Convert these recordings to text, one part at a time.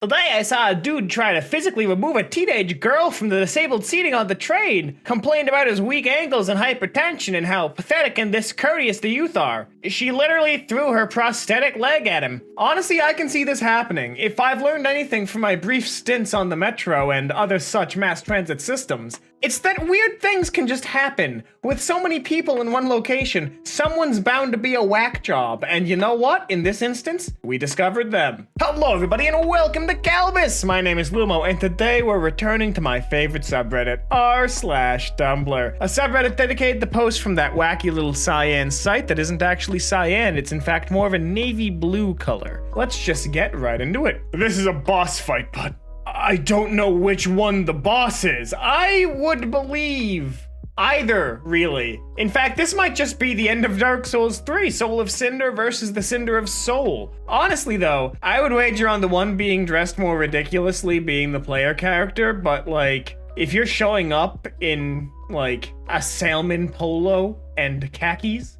Today I saw a dude try to physically remove a teenage girl from the disabled seating on the train, complained about his weak ankles and hypertension and how pathetic and discourteous the youth are. She literally threw her prosthetic leg at him. Honestly, I can see this happening. If I've learned anything from my brief stints on the metro and other such mass transit systems, it's that weird things can just happen. With so many people in one location, someone's bound to be a whack job, and you know what? In this instance, we discovered them. Hello everybody and welcome to Kalbus! My name is Lumo, and today we're returning to my favorite subreddit, r/Tumblr. A subreddit dedicated to posts from that wacky little cyan site that isn't actually cyan, it's in fact more of a navy blue color. Let's just get right into it. This is a boss fight, but I don't know which one the boss is. I would believe either, really. In fact, this might just be the end of Dark Souls 3, Soul of Cinder versus the Cinder of Soul. Honestly though, I would wager on the one being dressed more ridiculously being the player character, but like, if you're showing up in like a salmon polo and khakis,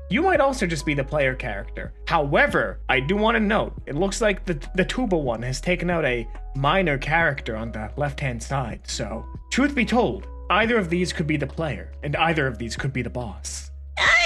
you might also just be the player character. However, I do want to note, it looks like the tuba one has taken out a minor character on the left-hand side, so truth be told, either of these could be the player, and either of these could be the boss.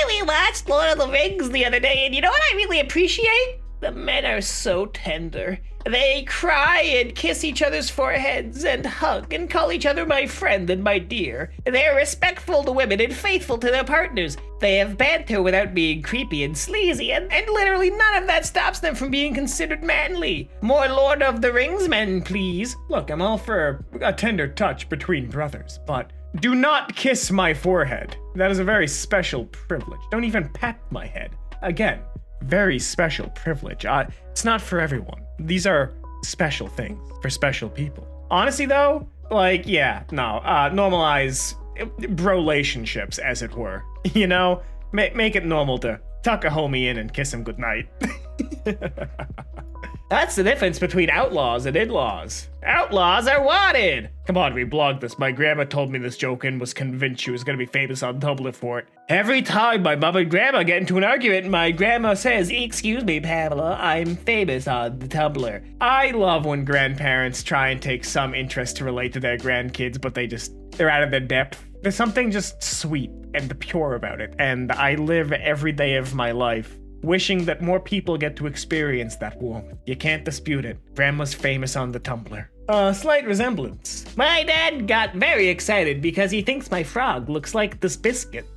We watched Lord of the Rings the other day, and you know what I really appreciate? The men are so tender. They cry and kiss each other's foreheads and hug and call each other my friend and my dear. They're respectful to women and faithful to their partners. They have banter without being creepy and sleazy, and literally none of that stops them from being considered manly. More Lord of the Rings men, please. Look, I'm all for a tender touch between brothers, but do not kiss my forehead. That is a very special privilege. Don't even pat my head. Again, very special privilege. It's not for everyone. These are special things for special people. Honestly though, like, yeah, no, normalize bro-relationships, as it were. You know, make it normal to tuck a homie in and kiss him goodnight. That's the difference between outlaws and in-laws. Outlaws are wanted! Come on, reblogged this. My grandma told me this joke and was convinced she was gonna be famous on Tumblr for it. Every time my mom and grandma get into an argument, my grandma says, "Excuse me, Pamela, I'm famous on the Tumblr." I love when grandparents try and take some interest to relate to their grandkids, but they're out of their depth. There's something just sweet and pure about it, and I live every day of my life wishing that more people get to experience that warmth. You can't dispute it. Grandma's famous on the Tumblr. Slight resemblance. My dad got very excited because he thinks my frog looks like this biscuit.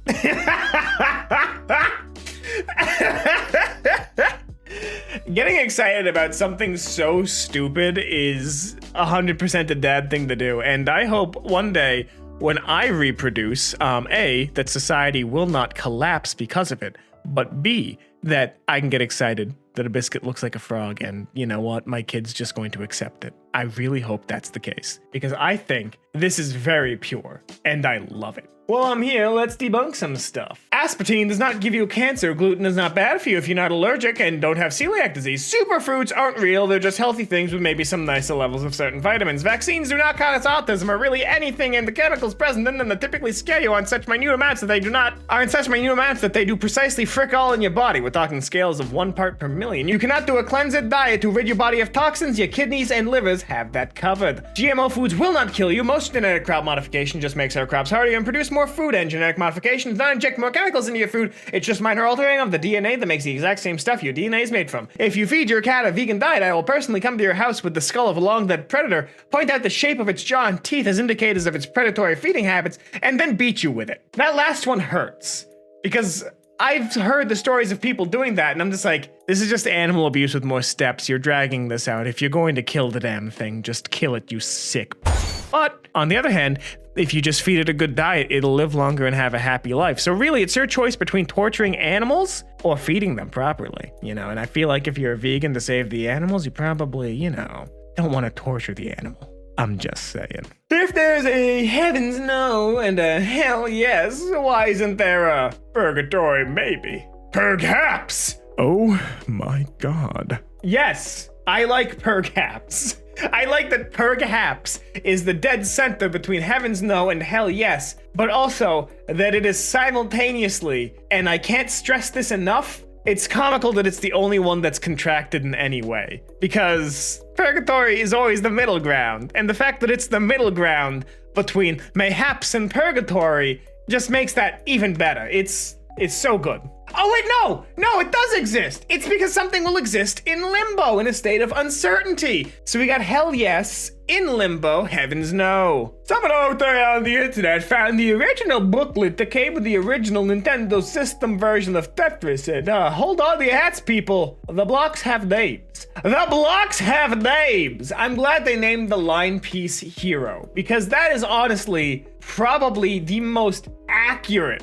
Getting excited about something so stupid is 100% a dad thing to do, and I hope one day when I reproduce, A, that society will not collapse because of it, but B, that I can get excited that a biscuit looks like a frog, and you know what, my kid's just going to accept it. I really hope that's the case, because I think this is very pure, and I love it. Well, I'm here, let's debunk some stuff. Aspartame does not give you cancer, gluten is not bad for you if you're not allergic and don't have celiac disease. Superfruits aren't real, they're just healthy things with maybe some nicer levels of certain vitamins. Vaccines do not cause autism or really anything, and the chemicals present in them that typically scare you on such minute amounts that they do precisely frick all in your body. We're talking scales of 1 part per million. You cannot do a cleansed diet to rid your body of toxins, your kidneys and livers have that covered. GMO foods will not kill you, most genetic crop modification just makes our crops hardier and produce more food, and genetic modification does not inject more chemicals into your food, it's just minor altering of the DNA that makes the exact same stuff your DNA is made from. If you feed your cat a vegan diet, I will personally come to your house with the skull of a long-dead predator, point out the shape of its jaw and teeth as indicators of its predatory feeding habits, and then beat you with it. That last one hurts, because I've heard the stories of people doing that, and I'm just like, this is just animal abuse with more steps. You're dragging this out. If you're going to kill the damn thing, just kill it, you sick. But on the other hand, if you just feed it a good diet, it'll live longer and have a happy life. So really, it's your choice between torturing animals or feeding them properly, you know? And I feel like if you're a vegan to save the animals, you probably, you know, don't want to torture the animal. I'm just saying. If there's a heavens no and a hell yes, why isn't there a purgatory maybe? Perhaps! Oh my god. Yes, I like perhaps. I like that perhaps is the dead center between heavens no and hell yes, but also that it is simultaneously, and I can't stress this enough, It's comical that it's the only one that's contracted in any way, because Purgatory is always the middle ground, and the fact that it's the middle ground between Mayhaps and Purgatory just makes that even better. It's so good. Oh wait, no, it does exist. It's because something will exist in limbo in a state of uncertainty. So we got hell yes, in limbo, heavens no. Someone out there on the internet found the original booklet that came with the original Nintendo system version of Tetris, and hold on to your hats, people. The blocks have names. The blocks have names. I'm glad they named the line piece Hero, because that is honestly probably the most accurate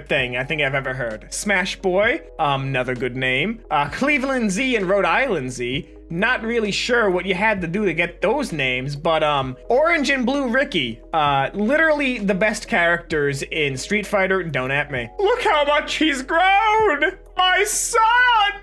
thing I think I've ever heard. Smash Boy, another good name. Cleveland Z and Rhode Island Z. Not really sure what you had to do to get those names, but Orange and Blue Ricky, literally the best characters in Street Fighter. Don't at me. Look how much he's grown! My son!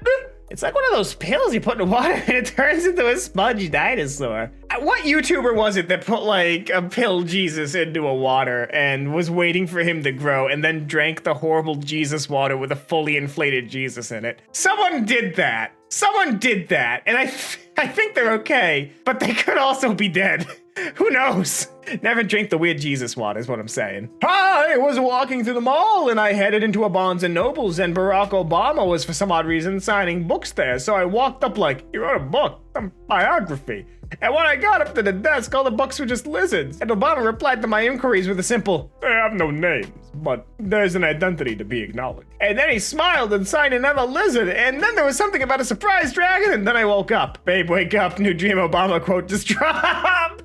It's like one of those pills you put in water and it turns into a sponge dinosaur. What YouTuber was it that put like a pill Jesus into a water and was waiting for him to grow and then drank the horrible Jesus water with a fully inflated Jesus in it? Someone did that. And I think they're okay, but they could also be dead. Who knows? Never drink the weird Jesus water is what I'm saying. I was walking through the mall and I headed into a Barnes & Nobles and Barack Obama was for some odd reason signing books there. So I walked up like, he wrote a book, some biography. And when I got up to the desk, all the books were just lizards. And Obama replied to my inquiries with a simple, they have no names, but there's an identity to be acknowledged. And then he smiled and signed another lizard. And then there was something about a surprise dragon. And then I woke up. Babe, wake up. New Dream Obama quote just dropped.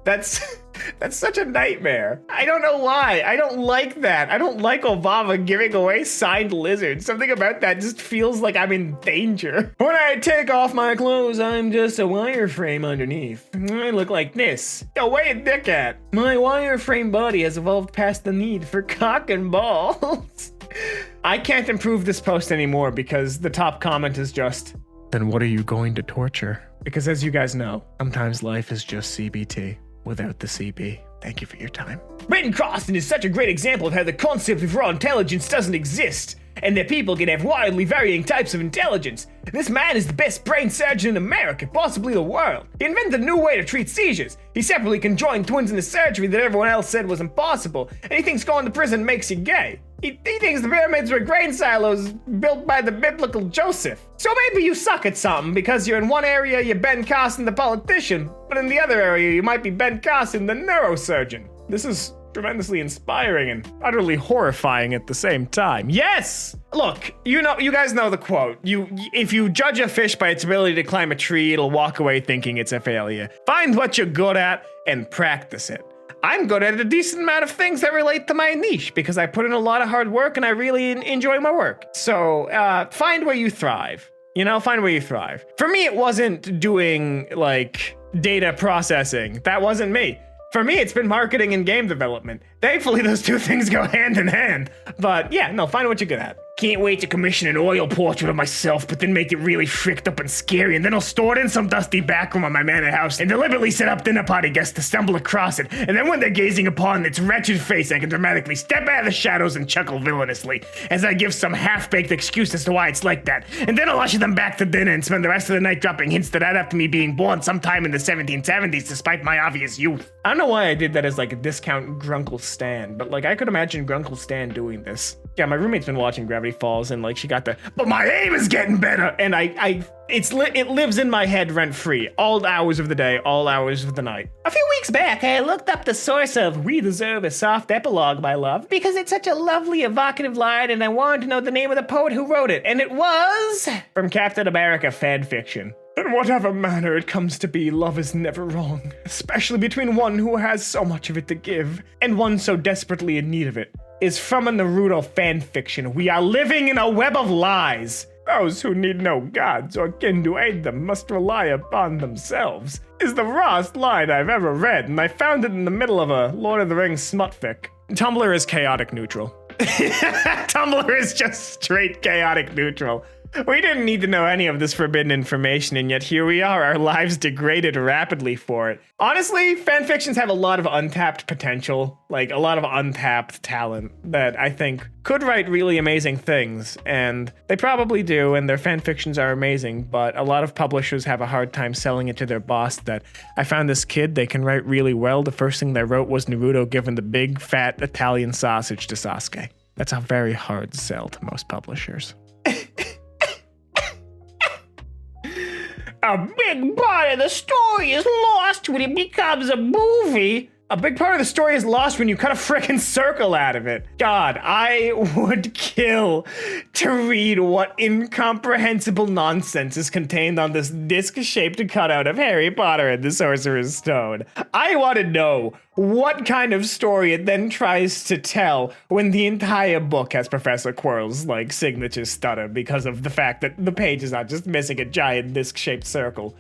That's such a nightmare. I don't know why. I don't like that. I don't like Obama giving away signed lizards. Something about that just feels like I'm in danger. When I take off my clothes, I'm just a wireframe underneath. I look like this. Yo, where your dick at? My wireframe body has evolved past the need for cock and balls. I can't improve this post anymore because the top comment is just, then what are you going to torture? Because as you guys know, sometimes life is just CBT. Without the CB. Thank you for your time. Britton Croston is such a great example of how the concept of raw intelligence doesn't exist, and that people can have wildly varying types of intelligence. This man is the best brain surgeon in America, possibly the world. He invented a new way to treat seizures. He separately conjoined twins in a surgery that everyone else said was impossible, and he thinks going to prison makes you gay. He thinks the pyramids were grain silos built by the biblical Joseph. So maybe you suck at something because you're in one area you're Ben Carson the politician, but in the other area you might be Ben Carson the neurosurgeon. This is tremendously inspiring and utterly horrifying at the same time. Yes! Look, you guys know the quote. If you judge a fish by its ability to climb a tree, it'll walk away thinking it's a failure. Find what you're good at and practice it. I'm good at a decent amount of things that relate to my niche because I put in a lot of hard work and I really enjoy my work. So find where you thrive. Find where you thrive. For me, it wasn't doing like data processing. That wasn't me. For me, it's been marketing and game development. Thankfully, those two things go hand in hand. But yeah, no, find what you're good at. Can't wait to commission an oil portrait of myself, but then make it really fricked up and scary, and then I'll store it in some dusty back room of my manor house and deliberately set up dinner party guests to stumble across it. And then when they're gazing upon its wretched face, I can dramatically step out of the shadows and chuckle villainously as I give some half-baked excuse as to why it's like that. And then I'll usher them back to dinner and spend the rest of the night dropping hints that add up to me being born sometime in the 1770s despite my obvious youth. I don't know why I did that as like a discount Grunklestan, but like I could imagine Grunklestan doing this. Yeah, my roommate's been watching Gravity Falls and like she got the, but my aim is getting better, and it lives in my head rent free, all hours of the day, all hours of the night. A few weeks back, I looked up the source of "We Deserve a Soft Epilogue, My Love" because it's such a lovely, evocative line, and I wanted to know the name of the poet who wrote it, and it was from Captain America fan fiction. In whatever manner it comes to be, love is never wrong, especially between one who has so much of it to give and one so desperately in need of it. Is from a Naruto fanfiction. We are living in a web of lies. Those who need no gods or kin to aid them must rely upon themselves, is the rawest line I've ever read, and I found it in the middle of a Lord of the Rings smutfic. Tumblr is chaotic neutral. Tumblr is just straight chaotic neutral. We didn't need to know any of this forbidden information, and yet here we are, our lives degraded rapidly for it. Honestly, fanfictions have a lot of untapped potential, like a lot of untapped talent that I think could write really amazing things, and they probably do, and their fanfictions are amazing, but a lot of publishers have a hard time selling it to their boss that I found this kid, they can write really well. The first thing they wrote was Naruto giving the big fat Italian sausage to Sasuke. That's a very hard sell to most publishers. A big part of the story is lost when it becomes a movie. A big part of the story is lost when you cut a frickin' circle out of it. God, I would kill to read what incomprehensible nonsense is contained on this disc-shaped cutout of Harry Potter and the Sorcerer's Stone. I want to know what kind of story it then tries to tell when the entire book has Professor Quirrell's, like, signature stutter because of the fact that the page is not just missing a giant disc-shaped circle.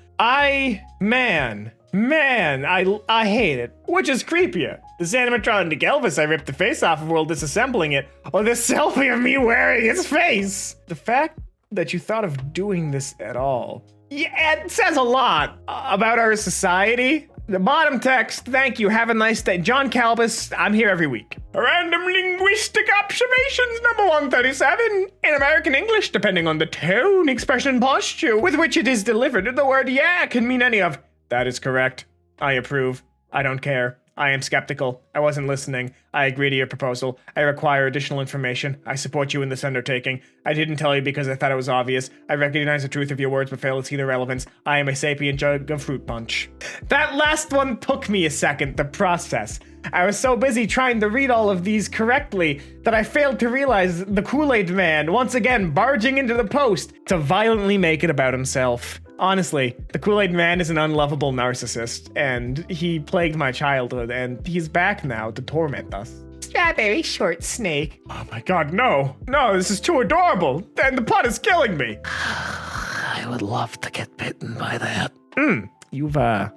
Man, I hate it. Which is creepier? This animatronic Elvis I ripped the face off of while disassembling it, or this selfie of me wearing its face? The fact that you thought of doing this at all, yeah, it says a lot about our society. The bottom text, thank you, have a nice day. John Kalbus, I'm here every week. Random linguistic observations number 137. In American English, depending on the tone, expression, posture with which it is delivered, the word yeah can mean any of. That is correct. I approve. I don't care. I am skeptical. I wasn't listening. I agree to your proposal. I require additional information. I support you in this undertaking. I didn't tell you because I thought it was obvious. I recognize the truth of your words but fail to see the relevance. I am a sapient jug of fruit punch. That last one took me a second to process. I was so busy trying to read all of these correctly that I failed to realize the KoolAid Man once again barging into the post to violently make it about himself. Honestly, the KoolAid Man is an unlovable narcissist, and he plagued my childhood, and he's back now to torment us. Strawberry short snake. Oh my god, no. No, this is too adorable, and the plot is killing me. I would love to get bitten by that. You've,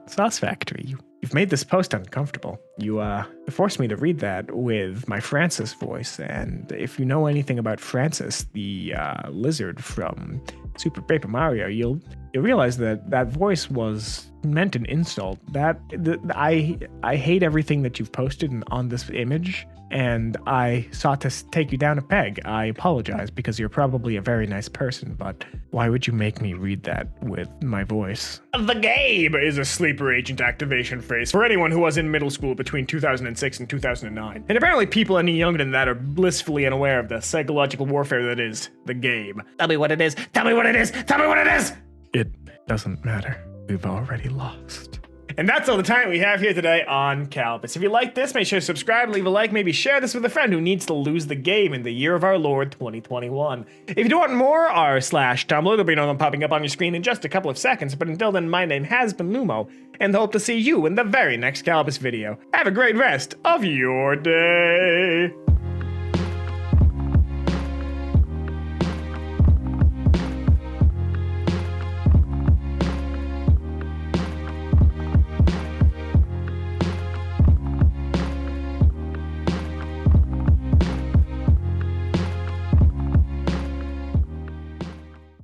Sauce Factory, you've made this post uncomfortable. You forced me to read that with my Francis voice, and if you know anything about Francis, the lizard from Super Paper Mario, you'll realize that that voice was meant an insult. I hate everything that you've posted on this image, and I sought to take you down a peg. I apologize because you're probably a very nice person, but why would you make me read that with my voice? Thegabe is a sleeper agent activation phrase for anyone who was in middle school between 2006 and 2009. And apparently people any younger than that are blissfully unaware of the psychological warfare that is Thegabe. Tell me what it is. Tell me what it is. Tell me what it is. It doesn't matter. We've already lost. And that's all the time we have here today on Kalbus. If you like this, make sure to subscribe, leave a like, maybe share this with a friend who needs to lose the game in the year of our Lord 2021. If you do want more, r/Tumblr, there'll be another one popping up on your screen in just a couple of seconds. But until then, my name has been Lumo, and I hope to see you in the very next Kalbus video. Have a great rest of your day.